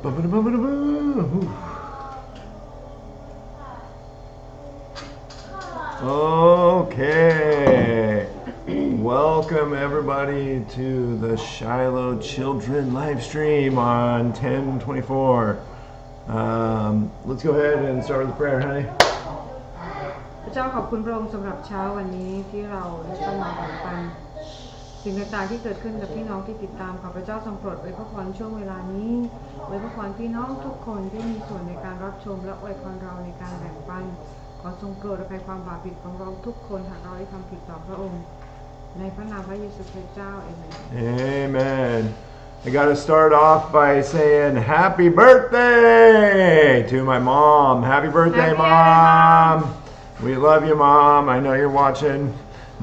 Okay. Welcome everybody to the Shiloh Children live stream on 10/24. Let's go ahead and start with the prayer, honey. พระเจ้าขอบคุณพระองค์สำหรับเช้าวันนี้ที่เราได้ต้องมาแบ่งปันสิ่งต่างๆที่เกิดขึ้นกับพี่น้องที่ติดตามขอพระเจ้าทรงโปรดอวยพระพรช่วงเวลานี้อวยพระพรพี่น้องทุกคนที่มีส่วนในการรับชมและอวยพรเราในการแบ่งปันขอทรงโปรดอภัยความบาปผิดของเราทุกคนหากเราได้ทำผิดต่อพระองค์ในพระนามพระเยซูคริสต์เจ้าเอเมน Amen. I got to start off by saying happy birthday to my mom. Happy birthday, Mom. We love you, Mom. I know you're watching.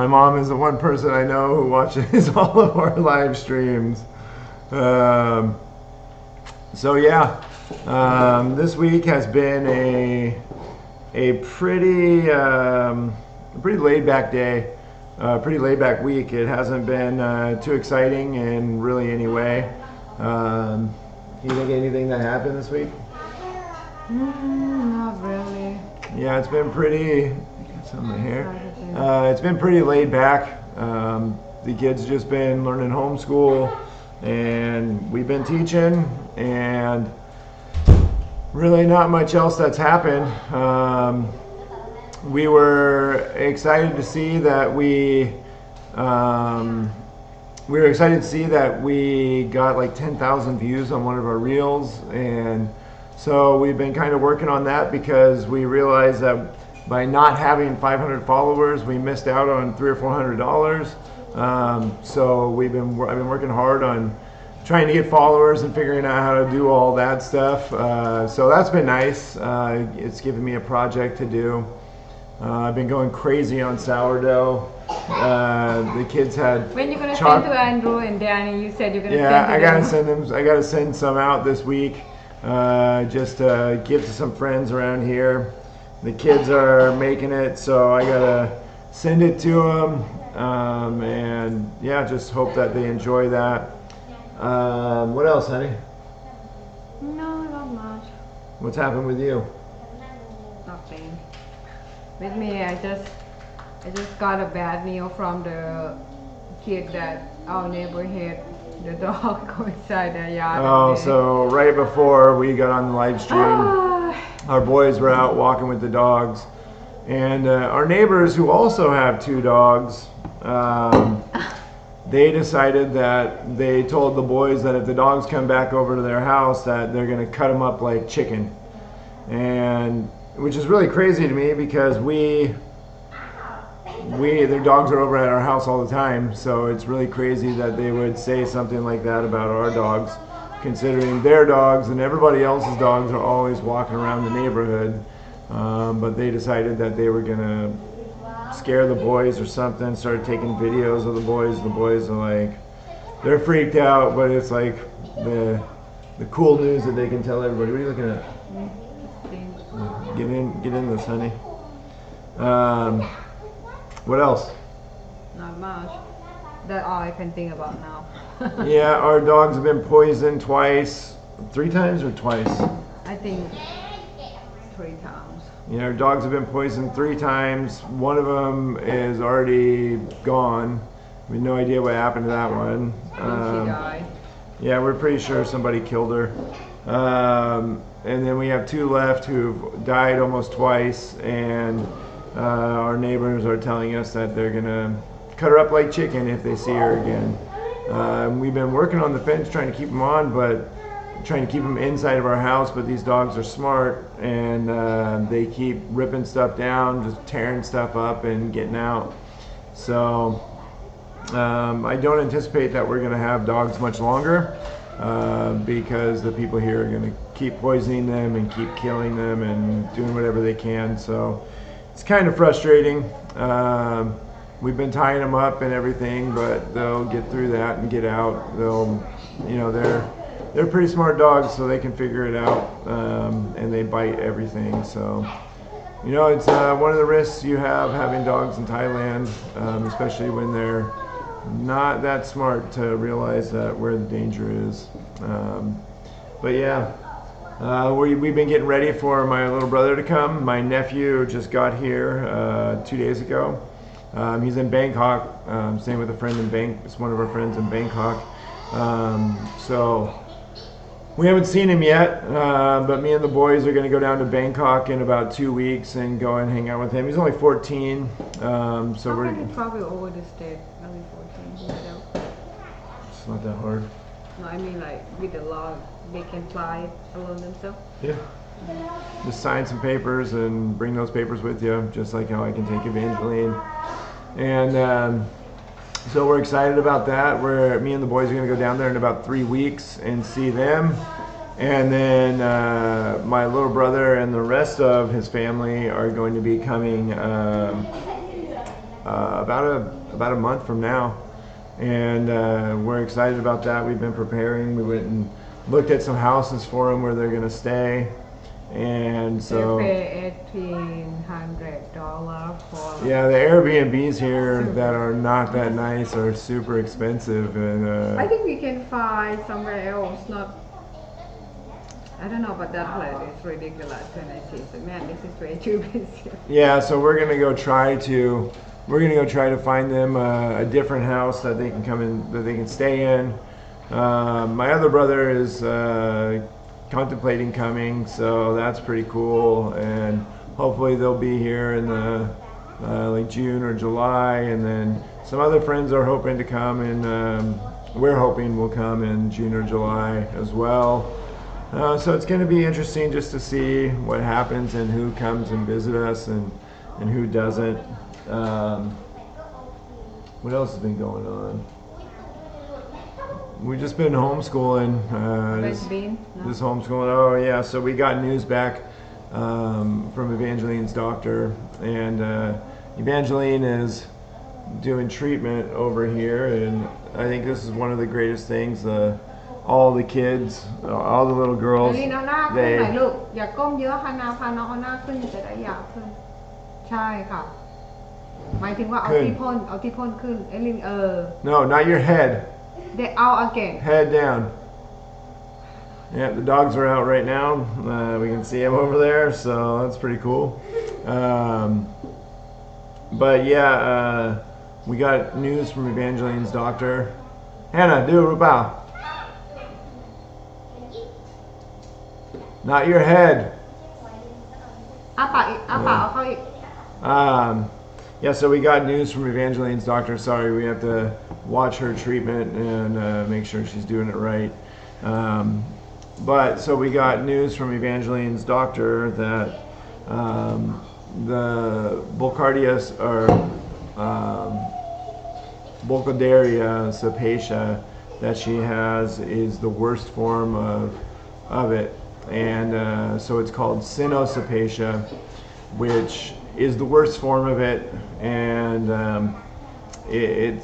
My mom is the one person I know who watches all of our live streams. This week has been a pretty laid back day. Pretty laid back week. It hasn't been too exciting in really any way. You think anything that happened this week? Not really. Yeah, it's been pretty. Something here. It's been pretty laid back. The kids just been learning homeschool, and we've been teaching, and really not much else that's happened. We were excited to see that we got like 10,000 views on one of our reels, and so we've been kind of working on that because we realized that by not having 500 followers, we missed out on $300 or $400. So I've been working hard on trying to get followers and figuring out how to do all that stuff. So that's been nice. It's given me a project to do. I've been going crazy on sourdough. The kids had. When you gonna send to Andrew and Danny? You said you're gonna send to them. I gotta send them. I gotta send some out this week, just to give to some friends around here. The kids are making it, so I gotta send it to them, and yeah, just hope that they enjoy that. What else, honey? No, not much. What's happened with you? Nothing. With me, I just got a bad news from the kid that our neighbor hit the dog go inside their yard. Oh, so right before we got on the live stream, our boys were out walking with the dogs, and our neighbors who also have 2 dogs, they decided that they told the boys that if the dogs come back over to their house that they're going to cut them up like chicken, and which is really crazy to me because their dogs are over at our house all the time, so it's really crazy that they would say something like that about our dogs, considering their dogs and everybody else's dogs are always walking around the neighborhood. But they decided that they were gonna scare the boys or something, started taking videos of the boys. The boys are like, they're freaked out, but it's like the cool news that they can tell everybody. What are you looking at? Get in this, honey. What else? Not much. That's all I can think about now. Yeah, our dogs have been poisoned twice. 3 times or twice? I think 3 times. Yeah, our dogs have been poisoned 3 times. One of them is already gone. We have no idea what happened to that one. She died. Yeah, we're pretty sure somebody killed her. And then we have 2 left who've died almost twice, and our neighbors are telling us that they're gonna cut her up like chicken if they see her again. We've been working on the fence trying to keep them on, but trying to keep them inside of our house, but these dogs are smart, and they keep ripping stuff down, just tearing stuff up and getting out. So I don't anticipate that we're gonna have dogs much longer, because the people here are gonna keep poisoning them and keep killing them and doing whatever they can. So it's kind of frustrating. We've been tying them up and everything, but they'll get through that and get out. They're pretty smart dogs, so they can figure it out, and they bite everything. So, it's one of the risks you have having dogs in Thailand, especially when they're not that smart to realize that where the danger is. But yeah, We've been getting ready for my little brother to come. My nephew just got here 2 days ago. He's in Bangkok, staying with a friend in it's one of our friends in Bangkok. So we haven't seen him yet, but me and the boys are going to go down to Bangkok in about 2 weeks and go and hang out with him. He's only 14, so How we're. can you travel over the state? Only 14 without. It's not that hard. No, I mean like with the law, they can fly alone themselves. Yeah. Just sign some papers and bring those papers with you, just like how I can take Evangeline. And so we're excited about that. Me and the boys are going to go down there in about 3 weeks and see them. And then my little brother and the rest of his family are going to be coming about a month from now. And we're excited about that. We've been preparing. We went and looked at some houses for them where they're going to stay. And so They pay $1,800 for. yeah, the Airbnbs here that are not that nice are super expensive, and I think we can find somewhere else. Not. I don't know, but that place is ridiculous. When I see, so man, this is way too busy. yeah, so we're gonna go try to find them a different house that they can come in, that they can stay in. My other brother is contemplating coming, so that's pretty cool, and hopefully they'll be here in the like June or July, and then some other friends are hoping to come, and we're hoping will come in June or July as well. So it's going to be interesting just to see what happens and who comes and visit us and who doesn't. What else has been going on? We've just been homeschooling. This homeschooling. Oh yeah, so we got news back from Evangeline's doctor, and Evangeline is doing treatment over here, and I think this is one of the greatest things. All the kids, all the little girls, เอาหน้าขึ้นหน่อยลูกอย่าก้มเยอะค่ะนาพาน้องเอาหน้าขึ้นจะได้ยาวขึ้นใช่ค่ะหมายถึงว่าเอาที่พ่นขึ้นลินNo, not your head. They out again. Head down. Yeah, the dogs are out right now. We can see them over there, so that's pretty cool. But yeah, we got news from Evangeline's doctor. Hannah, do Rupal. Not your head. อ้าปากอีกอ้าปากเอาเข้าอีก Yeah, so we got news from Evangeline's doctor. Sorry, we have to watch her treatment and make sure she's doing it right. But so we got news from Evangeline's doctor that the Bulcardia or Bulcardia sapatia that she has is the worst form of it, and so it's called cynosapatia, which is the worst form of it, and it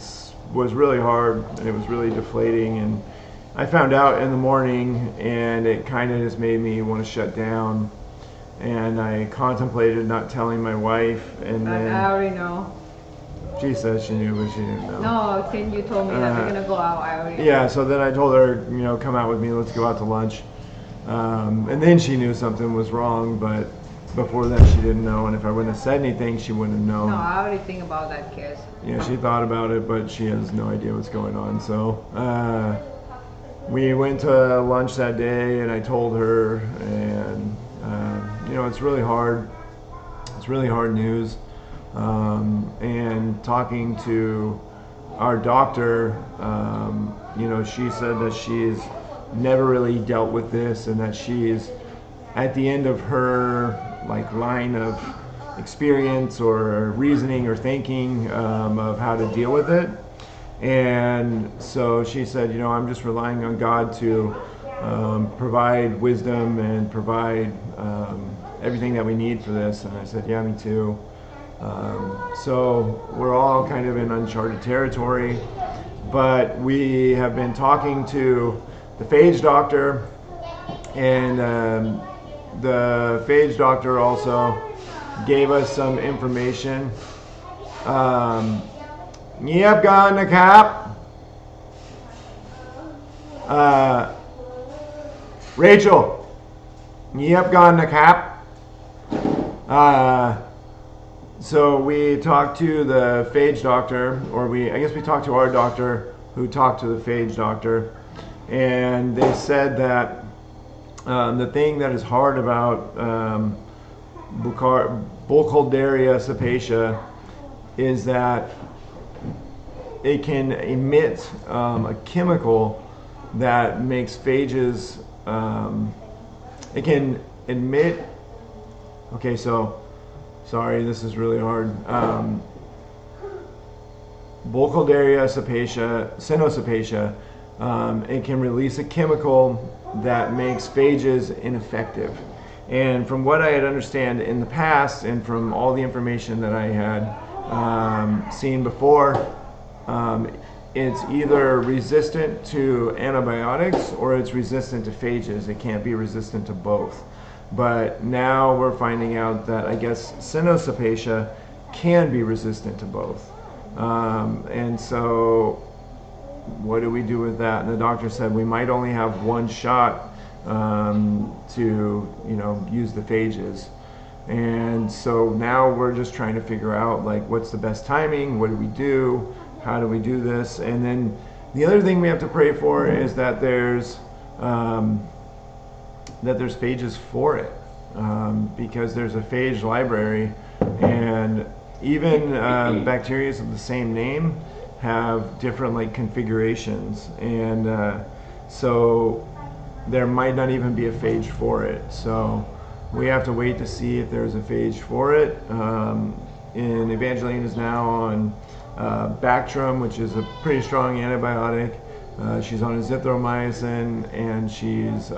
was really hard, and it was really deflating, and I found out in the morning, and it kind of just made me want to shut down, and I contemplated not telling my wife, and then I already know. She said she knew, but she didn't know. No, since you told me that we're gonna go out, I already know. Yeah, so then I told her, come out with me, let's go out to lunch, and then she knew something was wrong, but before that she didn't know, and if I wouldn't have said anything, she wouldn't have known. No, I already think about that case. Yeah, she thought about it, but she has no idea what's going on. So we went to lunch that day, and I told her, and it's really hard. It's really hard news. And talking to our doctor, she said that she's never really dealt with this, and that she's at the end of her line of experience or reasoning or thinking of how to deal with it. And so she said, I'm just relying on God to provide wisdom and provide everything that we need for this. And I said, yeah, me too. So we're all kind of in uncharted territory, but we have been talking to the phage doctor, and the phage doctor also gave us some information. เงียบกันนะครับ Rachel เงียบก่อนนะครับ So we talked to the phage doctor, or I guess we talked to our doctor who talked to the phage doctor, and they said that the thing that is hard about Burkholderia cepacia is that it can emit a chemical that makes phages. It can emit. Okay, so sorry, this is really hard. Burkholderia cepacia, Cynocepacia, it can release a chemical that makes phages ineffective. And from what I had understand in the past, and from all the information that I had seen before, it's either resistant to antibiotics or it's resistant to phages. It can't be resistant to both. But now we're finding out that I guess Cynocepacia can be resistant to both. And so what do we do with that? And the doctor said we might only have one shot to, use the phages. And so now we're just trying to figure out, like, what's the best timing? What do we do? How do we do this? And then the other thing we have to pray for is that there's phages for it, because there's a phage library, and even bacteria of the same name have different configurations, and so there might not even be a phage for it. So we have to wait to see if there's a phage for it. And Evangeline is now on Bactrim, which is a pretty strong antibiotic. She's on azithromycin, and she's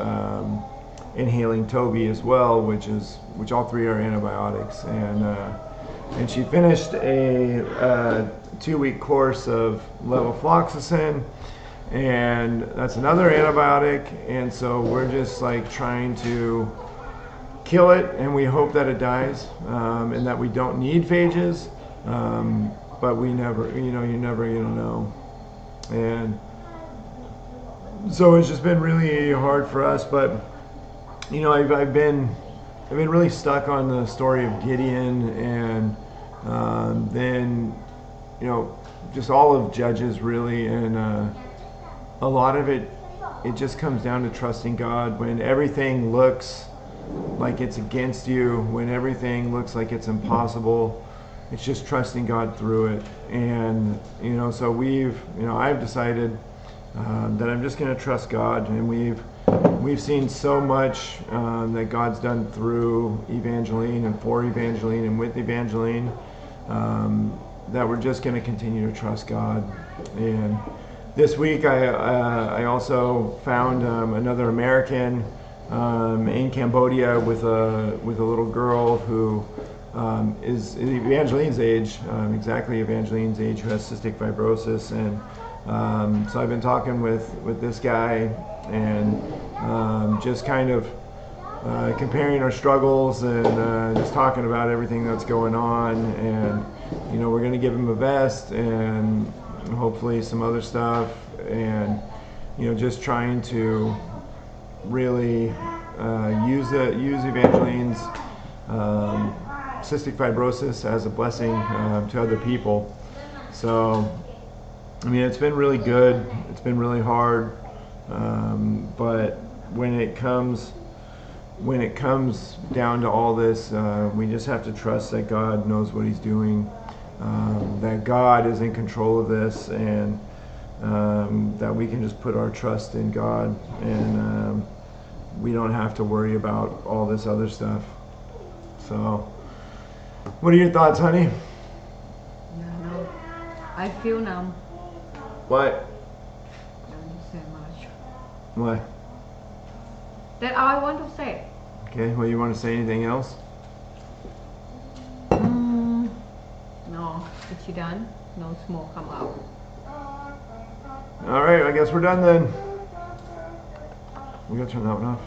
inhaling Toby as well, which all three are antibiotics. And she finished a 2-week course of levofloxacin, and that's another antibiotic. And so we're just trying to kill it, and we hope that it dies, and that we don't need phages. But we never, you're never gonna know. And so it's just been really hard for us. But I've been really stuck on the story of Gideon, and then just all of Judges, really, and a lot of it just comes down to trusting God when everything looks like it's against you, when everything looks like it's impossible. It's just trusting God through it. And so I've decided that I'm just going to trust God, and we've seen so much that God's done through Evangeline and for Evangeline and with Evangeline, that we're just going to continue to trust God. And this week I also found another American in Cambodia with a little girl who is Evangeline's age, exactly Evangeline's age, who has cystic fibrosis. And so I've been talking with this guy, and just kind of comparing our struggles, and just talking about everything that's going on. And we're going to give him a vest and hopefully some other stuff, and just trying to really use Evangeline's cystic fibrosis as a blessing to other people. So it's been really good. It's been really hard, but when it comes down to all this, we just have to trust that God knows what He's doing, that God is in control of this, and that we can just put our trust in God, and we don't have to worry about all this other stuff. So, what are your thoughts, honey? No, I feel numb. What? Don't say much. What? That's all I want to say. Okay, well, you want to say anything else? No, is she done? No smoke come out. All right, I guess we're done then. We gotta turn that one off.